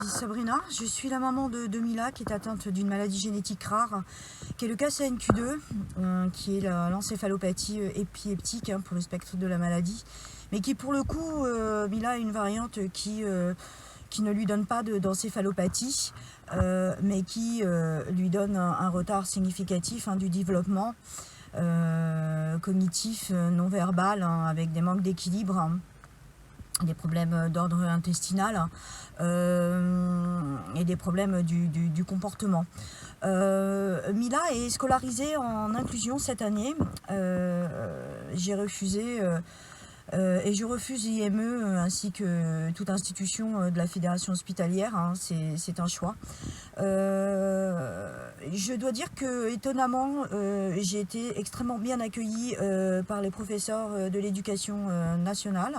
m'appelle Sabrina, je suis la maman de Mila qui est atteinte d'une maladie génétique rare, qui est le KCNQ2, qui est l'encéphalopathie épileptique pour le spectre de la maladie, mais qui pour le coup, Mila a une variante qui ne lui donne pas d'encéphalopathie, mais qui lui donne un retard significatif du développement cognitif, non-verbal, avec des manques d'équilibre, des problèmes d'ordre intestinal et des problèmes du comportement. Mila est scolarisée en inclusion cette année. J'ai refusé et je refuse l'IME ainsi que toute institution de la fédération hospitalière, c'est un choix. Je dois dire que étonnamment j'ai été extrêmement bien accueillie par les professeurs de l'éducation nationale.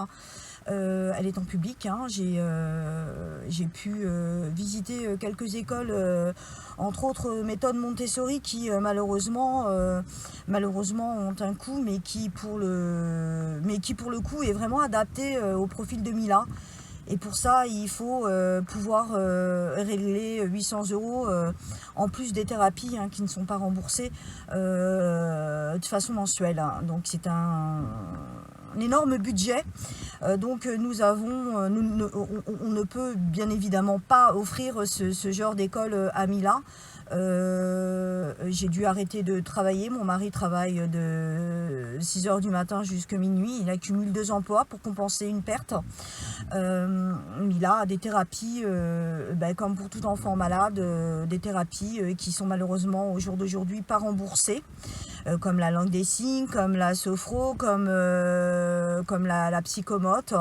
Elle est en public, j'ai pu visiter quelques écoles, entre autres méthode Montessori qui malheureusement ont un coût, mais qui pour le coup est vraiment adapté au profil de Mila. Et pour ça, il faut pouvoir régler 800 € en plus des thérapies qui ne sont pas remboursées de façon mensuelle. Donc c'est un énorme budget. Donc on ne peut bien évidemment pas offrir ce genre d'école à Mila. J'ai dû arrêter de travailler. Mon mari travaille de 6h du matin jusqu'à minuit. Il accumule 2 emplois pour compenser une perte. Mila a des thérapies, comme pour tout enfant malade, des thérapies qui sont malheureusement au jour d'aujourd'hui pas remboursées, comme la langue des signes, comme la sophro, comme la psychomote,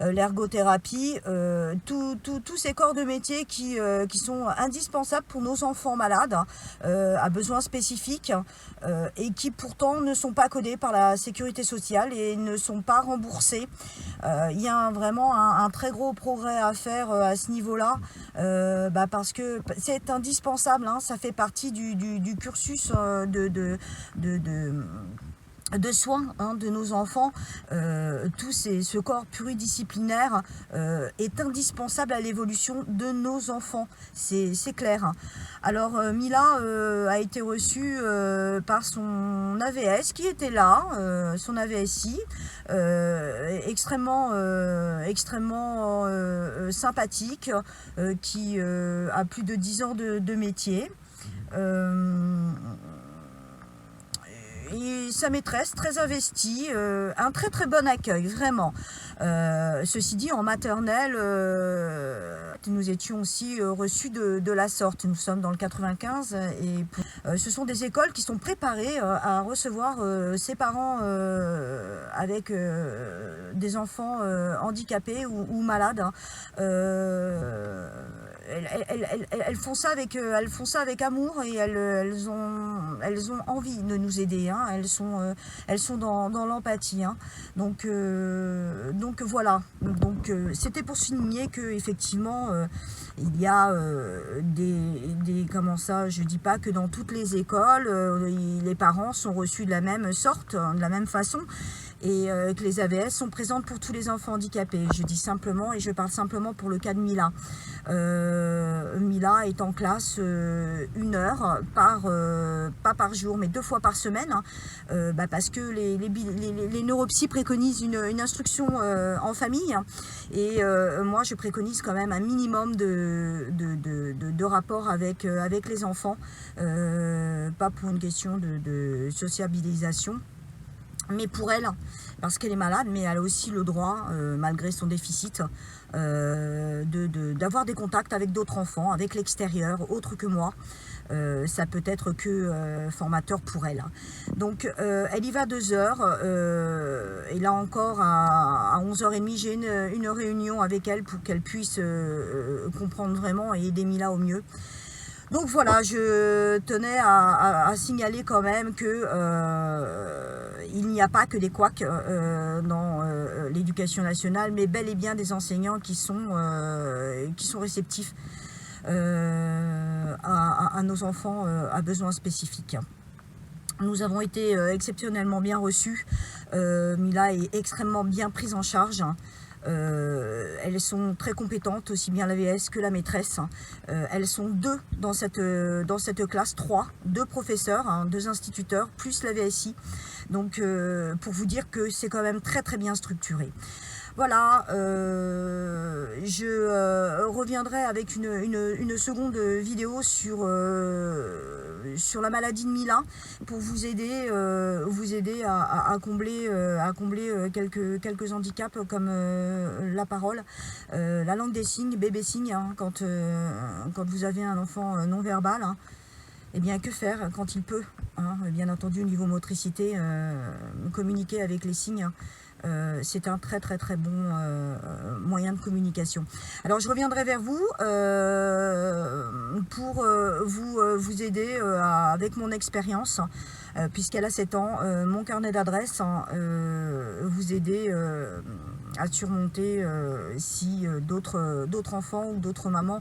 l'ergothérapie, tous ces corps de métier qui sont indispensables pour nos enfants malades à besoins spécifiques et qui pourtant ne sont pas codés par la sécurité sociale et ne sont pas remboursés. Il y a vraiment un très gros progrès à faire à ce niveau-là, parce que c'est indispensable, ça fait partie du cursus de soins de nos enfants. Ce corps pluridisciplinaire est indispensable à l'évolution de nos enfants, c'est clair. Alors Mila a été reçue par son AVS qui était là, son AVSI, extrêmement sympathique, qui a plus de 10 ans de métier. Et sa maîtresse très investie, un très très bon accueil, vraiment. Ceci dit, en maternelle, nous étions aussi reçus de la sorte. Nous sommes dans le 95 et ce sont des écoles qui sont préparées à recevoir ses parents avec des enfants handicapés ou malades. Elles font ça avec amour et elles ont envie de nous aider. Elles sont dans l'empathie. Donc voilà. Donc c'était pour souligner que effectivement il y a des comment ça. Je dis pas que dans toutes les écoles les parents sont reçus de la même sorte, de la même façon. Et que les AVS sont présentes pour tous les enfants handicapés. Je dis simplement, et je parle simplement pour le cas de Mila. Mila est en classe 1 heure, pas par jour, mais 2 fois par semaine, parce que les neuropsy préconisent une instruction en famille. Et moi, je préconise quand même un minimum de rapport avec les enfants, pas pour une question de sociabilisation, mais pour elle, parce qu'elle est malade, mais elle a aussi le droit, malgré son déficit, d'avoir des contacts avec d'autres enfants, avec l'extérieur, autre que moi. Ça peut être que formateur pour elle. Donc elle y va 2 heures, et là encore à 11h30 j'ai une réunion avec elle pour qu'elle puisse comprendre vraiment et aider Mila au mieux. Donc voilà, je tenais à signaler quand même que il n'y a pas que des couacs dans l'éducation nationale, mais bel et bien des enseignants qui sont réceptifs à nos enfants à besoins spécifiques. Nous avons été exceptionnellement bien reçus. Mila est extrêmement bien prise en charge. Elles sont très compétentes, aussi bien l'AVS que la maîtresse. Elles sont deux dans cette classe, deux professeurs, hein, deux instituteurs, plus la VSI. Donc pour vous dire que c'est quand même très très bien structuré. Voilà, je reviendrai avec une seconde vidéo sur la maladie de Mila pour vous aider à combler, quelques handicaps comme la parole, la langue des signes, bébé signe, hein, quand vous avez un enfant non verbal. Hein. Eh bien, que faire quand il peut, hein, bien entendu, au niveau motricité, communiquer avec les signes, c'est un très très très bon moyen de communication. Alors, je reviendrai vers vous pour vous aider avec mon expérience, puisqu'elle a 7 ans, mon carnet d'adresses, hein, vous aider à surmonter si d'autres enfants ou d'autres mamans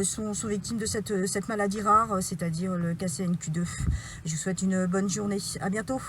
sont victimes de cette maladie rare, c'est-à-dire le KCNQ2. Je vous souhaite une bonne journée. À bientôt.